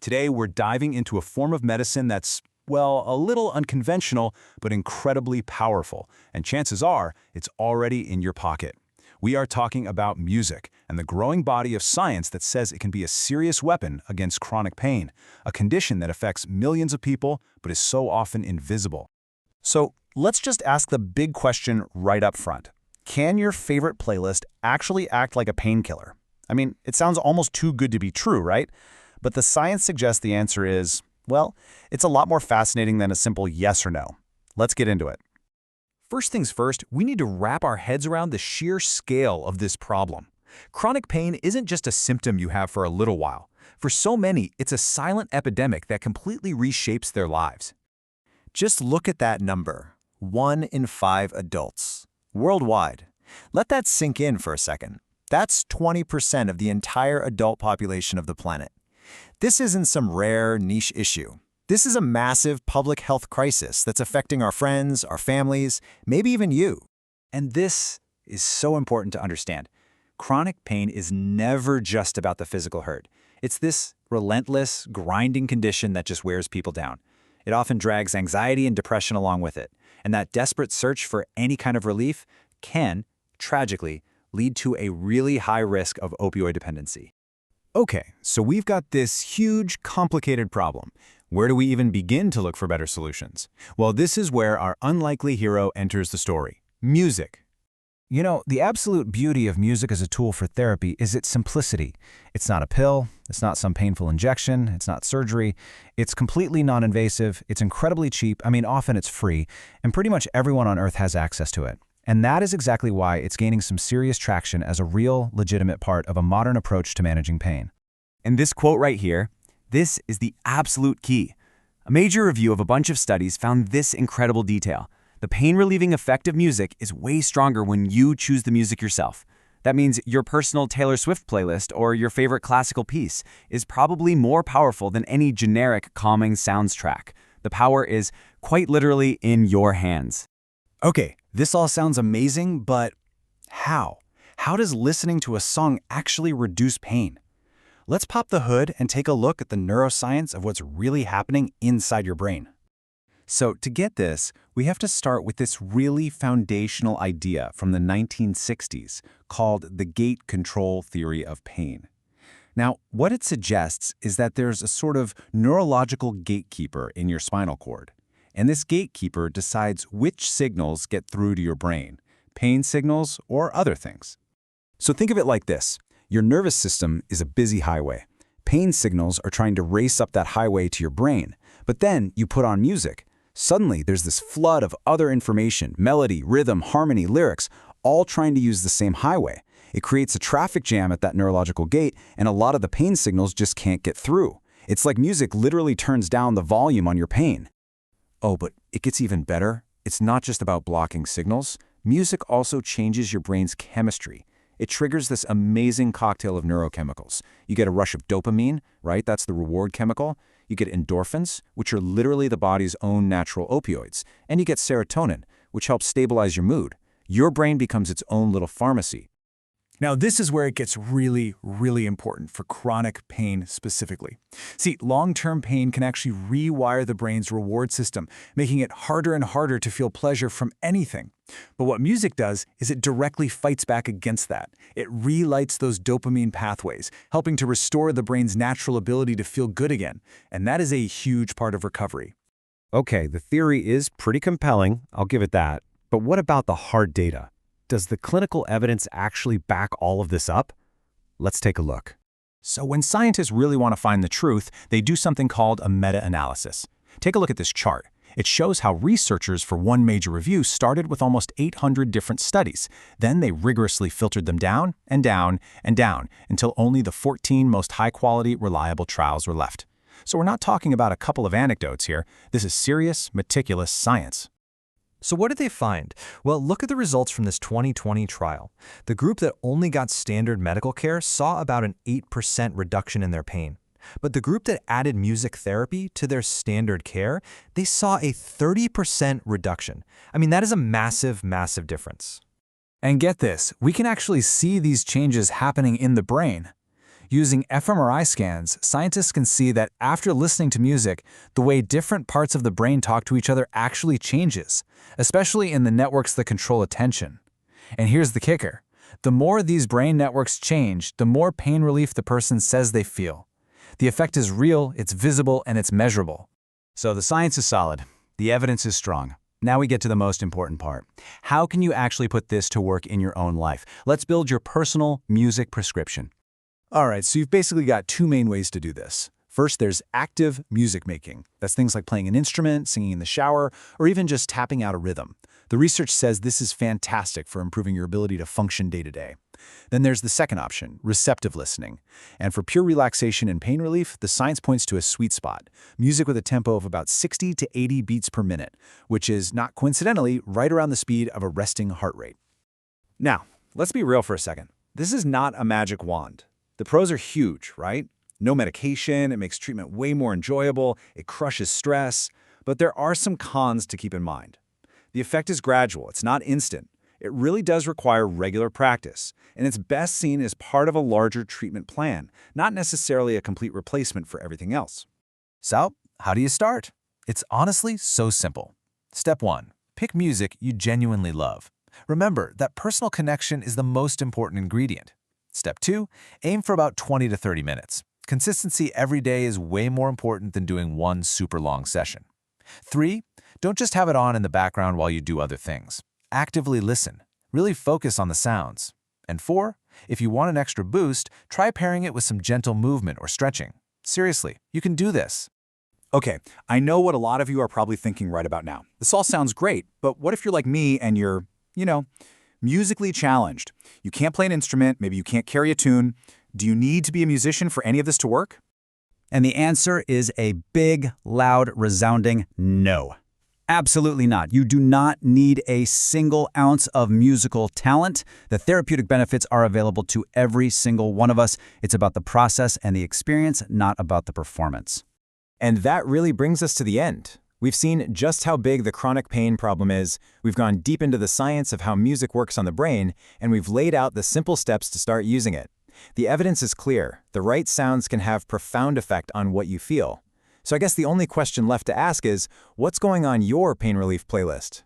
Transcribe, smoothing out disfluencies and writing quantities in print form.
Today, we're diving into a form of medicine that's, well, a little unconventional, but incredibly powerful. And chances are, it's already in your pocket. We are talking about music and the growing body of science that says it can be a serious weapon against chronic pain, a condition that affects millions of people but is so often invisible. So let's just ask the big question right up front. Can your favorite playlist actually act like a painkiller? I mean, it sounds almost too good to be true, right? But the science suggests the answer is, well, it's a lot more fascinating than a simple yes or no. Let's get into it. First things first, we need to wrap our heads around the sheer scale of this problem. Chronic pain isn't just a symptom you have for a little while. For so many, it's a silent epidemic that completely reshapes their lives. Just look at that number, 1 in 5 adults, worldwide. Let that sink in for a second. That's 20% of the entire adult population of the planet. This isn't some rare, niche issue. This is a massive public health crisis that's affecting our friends, our families, maybe even you. And this is so important to understand. Chronic pain is never just about the physical hurt. It's this relentless, grinding condition that just wears people down. It often drags anxiety and depression along with it. And that desperate search for any kind of relief can, tragically, lead to a really high risk of opioid dependency. Okay, so we've got this huge, complicated problem. Where do we even begin to look for better solutions? Well, this is where our unlikely hero enters the story: music. You know, the absolute beauty of music as a tool for therapy is its simplicity. It's not a pill, it's not some painful injection, it's not surgery. It's completely non-invasive, it's incredibly cheap, often it's free, and pretty much everyone on Earth has access to it. And that is exactly why it's gaining some serious traction as a real, legitimate part of a modern approach to managing pain. And this quote right here, this is the absolute key. A major review of a bunch of studies found this incredible detail. The pain-relieving effect of music is way stronger when you choose the music yourself. That means your personal Taylor Swift playlist or your favorite classical piece is probably more powerful than any generic calming sounds track. The power is quite literally in your hands. Okay, this all sounds amazing, but how? How does listening to a song actually reduce pain? Let's pop the hood and take a look at the neuroscience of what's really happening inside your brain. So to get this, we have to start with this really foundational idea from the 1960s called the gate control theory of pain. Now, what it suggests is that there's a sort of neurological gatekeeper in your spinal cord. And this gatekeeper decides which signals get through to your brain, pain signals or other things. So think of it like this. Your nervous system is a busy highway. Pain signals are trying to race up that highway to your brain. But then you put on music. Suddenly, there's this flood of other information, melody, rhythm, harmony, lyrics, all trying to use the same highway. It creates a traffic jam at that neurological gate, and a lot of the pain signals just can't get through. It's like music literally turns down the volume on your pain. Oh, but it gets even better. It's not just about blocking signals. Music also changes your brain's chemistry. It triggers this amazing cocktail of neurochemicals. You get a rush of dopamine, right? That's the reward chemical. You get endorphins, which are literally the body's own natural opioids. And you get serotonin, which helps stabilize your mood. Your brain becomes its own little pharmacy. Now, this is where it gets really, really important for chronic pain specifically. See, long-term pain can actually rewire the brain's reward system, making it harder and harder to feel pleasure from anything. But what music does is it directly fights back against that. It relights those dopamine pathways, helping to restore the brain's natural ability to feel good again. And that is a huge part of recovery. Okay, the theory is pretty compelling, I'll give it that. But what about the hard data? Does the clinical evidence actually back all of this up? Let's take a look. So when scientists really want to find the truth, they do something called a meta-analysis. Take a look at this chart. It shows how researchers for one major review started with almost 800 different studies. Then they rigorously filtered them down and down and down until only the 14 most high-quality, reliable trials were left. So we're not talking about a couple of anecdotes here. This is serious, meticulous science. So what did they find? Well, look at the results from this 2020 trial. The group that only got standard medical care saw about an 8% reduction in their pain. But the group that added music therapy to their standard care, they saw a 30% reduction. That is a massive, massive difference. And get this, we can actually see these changes happening in the brain. Using fMRI scans, scientists can see that after listening to music, the way different parts of the brain talk to each other actually changes, especially in the networks that control attention. And here's the kicker. The more these brain networks change, the more pain relief the person says they feel. The effect is real, it's visible, and it's measurable. So the science is solid. The evidence is strong. Now we get to the most important part. How can you actually put this to work in your own life? Let's build your personal music prescription. All right, so you've basically got two main ways to do this. First, there's active music making. That's things like playing an instrument, singing in the shower, or even just tapping out a rhythm. The research says this is fantastic for improving your ability to function day to day. Then there's the second option, receptive listening. And for pure relaxation and pain relief, the science points to a sweet spot, music with a tempo of about 60 to 80 beats per minute, which is, not coincidentally, right around the speed of a resting heart rate. Now, let's be real for a second. This is not a magic wand. The pros are huge, right? No medication, it makes treatment way more enjoyable, it crushes stress, but there are some cons to keep in mind. The effect is gradual, it's not instant. It really does require regular practice, and it's best seen as part of a larger treatment plan, not necessarily a complete replacement for everything else. So, how do you start? It's honestly so simple. Step 1. Pick music you genuinely love. Remember that personal connection is the most important ingredient. Step 2. Aim for about 20 to 30 minutes. Consistency every day is way more important than doing one super long session. 3. Don't just have it on in the background while you do other things. Actively listen. Really focus on the sounds. And 4. If you want an extra boost, try pairing it with some gentle movement or stretching. Seriously, you can do this. Okay, I know what a lot of you are probably thinking right about now. This all sounds great, but what if you're like me and you're, musically challenged? You can't play an instrument, maybe you can't carry a tune. Do you need to be a musician for any of this to work? And the answer is a big, loud, resounding no. Absolutely not. You do not need a single ounce of musical talent. The therapeutic benefits are available to every single one of us. It's about the process and the experience, not about the performance. And that really brings us to the end. We've seen just how big the chronic pain problem is, we've gone deep into the science of how music works on the brain, and we've laid out the simple steps to start using it. The evidence is clear. The right sounds can have profound effect on what you feel. So I guess the only question left to ask is, what's going on your pain relief playlist?